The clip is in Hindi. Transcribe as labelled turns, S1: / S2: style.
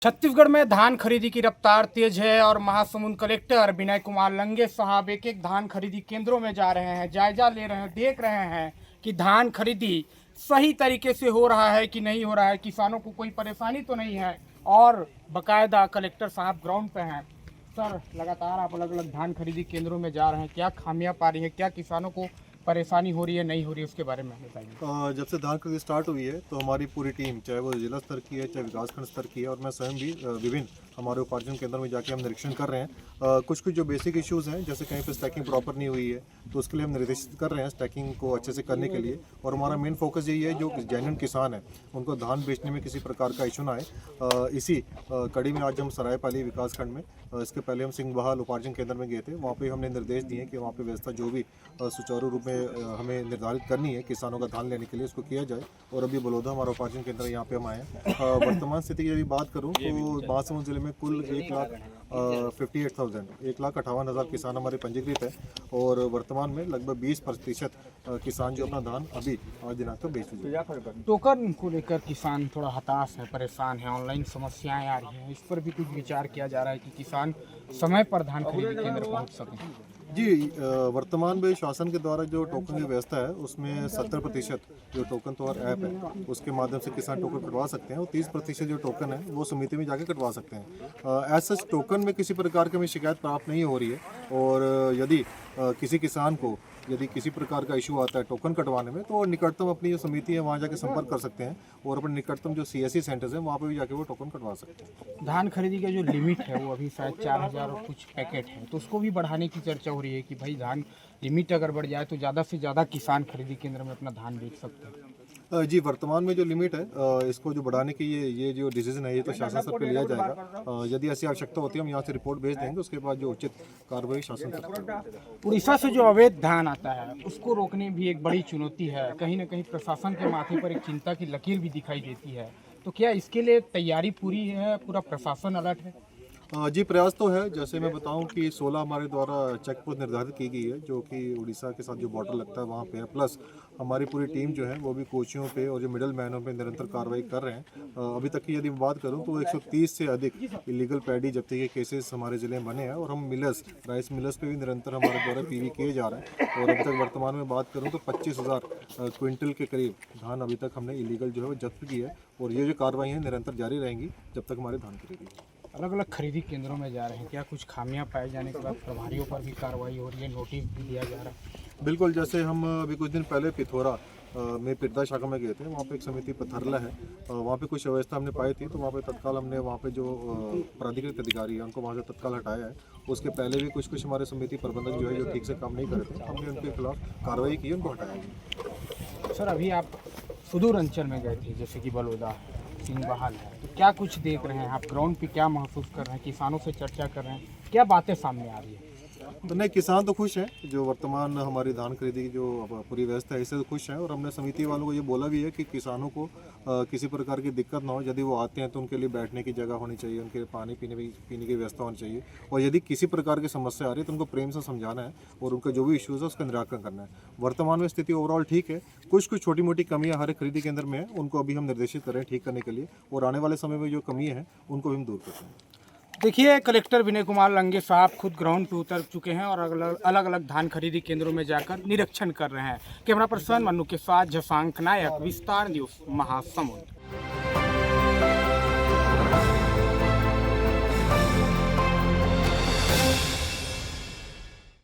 S1: छत्तीसगढ़ में धान खरीदी की रफ्तार तेज है और महासमुंद कलेक्टर विनय कुमार लंगे साहब एक एक धान खरीदी केंद्रों में जा रहे हैं, जायजा ले रहे हैं, देख रहे हैं कि धान खरीदी सही तरीके से हो रहा है कि नहीं हो रहा है, किसानों को कोई परेशानी तो नहीं है। और बकायदा कलेक्टर साहब ग्राउंड पे हैं। सर, लगातार आप अलग अलग धान खरीदी केंद्रों में जा रहे हैं, क्या खामियां पा रही है, क्या किसानों को परेशानी हो रही है, नहीं हो रही है, उसके बारे में बताइए।
S2: जब से धान खरीदी स्टार्ट हुई है तो हमारी पूरी टीम, चाहे वो जिला स्तर की है चाहे विकासखंड स्तर की है, और मैं स्वयं भी विभिन्न हमारे उपार्जन केंद्र में जाके हम निरीक्षण कर रहे हैं। कुछ जो बेसिक इश्यूज़ हैं, जैसे कहीं पर स्टैकिंग प्रॉपर नहीं हुई है तो उसके लिए हम निर्देशित कर रहे हैं स्टैकिंग को अच्छे से करने के लिए। और हमारा मेन फोकस यही है, जो जेन्युइन किसान है उनको धान बेचने में किसी प्रकार का इशू ना आए। इसी कड़ी में आज हम सरायपाली विकासखंड में, इसके पहले हम सिंह बहाल उपार्जन केंद्र में गए थे। वहाँ पे हमने निर्देश दिए कि वहाँ पे व्यवस्था जो भी सुचारू रूप में हमें निर्धारित करनी है किसानों का धान लेने के लिए, उसको किया जाए। और अभी बलौदा हमारा उपार्जन केंद्र यहाँ पे हम आए हैं। वर्तमान स्थिति की यदि बात करूँ तो महासमुंद जिले में कुल 1,58,000 किसान हमारे पंजीकृत है, और वर्तमान में लगभग 20% किसान जो अपना धान अभी आज दिनांक तक बेच चुके हैं।
S1: टोकन को लेकर किसान थोड़ा हताश है, परेशान है, ऑनलाइन समस्याएं आ रही हैं, इस पर भी कुछ विचार किया जा रहा है कि किसान समय पर धान खरीदी केंद्र पहुंच सकें।
S2: जी, वर्तमान में शासन के द्वारा जो टोकन की व्यवस्था है उसमें 70% जो टोकन तो ऐप है उसके माध्यम से किसान टोकन कटवा सकते हैं, और 30% जो टोकन है वो समिति में जाके कटवा सकते हैं। एज सच टोकन में किसी प्रकार की हमें शिकायत प्राप्त नहीं हो रही है। और यदि किसी किसान को यदि किसी प्रकार का इशू आता है टोकन कटवाने में, तो निकटतम अपनी जो समिति है वहाँ जाके संपर्क कर सकते हैं, और अपने निकटतम जो CSC सेंटर्स हैं वहाँ पे भी जाके वो टोकन कटवा सकते हैं।
S1: धान खरीदी का जो लिमिट है वो अभी शायद 4,000 और कुछ पैकेट है, तो उसको भी बढ़ाने की चर्चा हो रही है कि भाई धान लिमिट अगर बढ़ जाए तो ज़्यादा से ज़्यादा किसान खरीदी केंद्र में अपना धान बेच सकते हैं।
S2: जी, वर्तमान में जो लिमिट है इसको जो बढ़ाने की ये जो डिसीजन है ये तो शासन स्तर पे लिया जाएगा। यदि ऐसी आवश्यकता होती है हम यहाँ से रिपोर्ट भेज देंगे, उसके बाद जो उचित कार्रवाई शासन करेगा।
S1: उड़ीसा से जो अवैध धान आता है उसको रोकने भी एक बड़ी चुनौती है, कहीं ना कहीं प्रशासन के माथे पर एक चिंता की लकीर भी दिखाई देती है, तो क्या इसके लिए तैयारी पूरी है, पूरा प्रशासन अलर्ट है?
S2: जी, प्रयास तो है। जैसे मैं बताऊं कि 16 हमारे द्वारा चेक पोस्ट निर्धारित की गई है, जो कि उड़ीसा के साथ जो बॉर्डर लगता है वहाँ पे है। प्लस हमारी पूरी टीम जो है वो भी कोचियों पे और जो मिडल मैनों पे निरंतर कार्रवाई कर रहे हैं। अभी तक की यदि बात करूं तो 130 से अधिक इलीगल पैडी जब्ती के केसेस हमारे ज़िले में बने हैं, और हम मिलर्स, राइस मिलर्स पे भी निरंतर हमारे द्वारा PV किए जा रहे हैं। और अभी तक वर्तमान में बात करूँ तो 25,000 क्विंटल के करीब धान अभी तक हमने इलीगल जो है वो जब्त की है, और ये जो कार्रवाई है निरंतर जारी रहेंगी जब तक हमारे धान खरीदी।
S1: अलग अलग खरीदी केंद्रों में जा रहे हैं, क्या कुछ खामियां पाए जाने के बाद प्रभारियों पर भी कार्रवाई हो रही है, नोटिस भी दिया जा रहा है?
S2: बिल्कुल, जैसे हम अभी कुछ दिन पहले पिथौरा में पिरदा शाखा में गए थे, वहाँ पे एक समिति पथरला है, वहाँ पे कुछ व्यवस्था हमने पाई थी, तो वहाँ पे तत्काल हमने वहाँ पे जो प्राधिकृत अधिकारी है उनको वहाँ से तत्काल हटाया है। उसके पहले भी कुछ हमारे समिति प्रबंधक जो है जो ठीक से काम नहीं कर रहे थे, हमने उनके खिलाफ कार्रवाई की, उनको हटाया।
S1: सर, अभी आप सुदूर अंचल में गए थे, जैसे कि बलौदा, सिंह बहाल है, तो क्या कुछ देख रहे हैं आप ग्राउंड पे, क्या महसूस कर रहे हैं, किसानों से चर्चा कर रहे हैं, क्या बातें सामने आ रही है?
S2: तो नहीं, किसान तो खुश हैं, जो वर्तमान हमारी धान खरीदी की जो पूरी व्यवस्था है इससे तो खुश हैं। और हमने समिति वालों को ये बोला भी है कि किसानों को किसी प्रकार की दिक्कत ना हो। यदि वो आते हैं तो उनके लिए बैठने की जगह होनी चाहिए, उनके पानी पीने की व्यवस्था होनी चाहिए, और यदि किसी प्रकार की समस्या आ रही है तो उनको प्रेम से समझाना है, और उनका जो भी इश्यूज़ है उसका निराकरण करना है। वर्तमान में स्थिति ओवरऑल ठीक है। कुछ छोटी मोटी कमियाँ हर खरीदी केंद्र में है, उनको अभी हम निर्देशित करें ठीक करने के लिए, और आने वाले समय में जो कमी है उनको भी हम दूर करते हैं।
S1: देखिए, कलेक्टर विनय कुमार लंगे साहब खुद ग्राउंड पे उतर चुके हैं और अलग अलग धान खरीदी केंद्रों में जाकर निरीक्षण कर रहे हैं। कैमरा पर्सन मन्नू के साथ जसांक नायक, विस्तार न्यूज़, महासमुंद।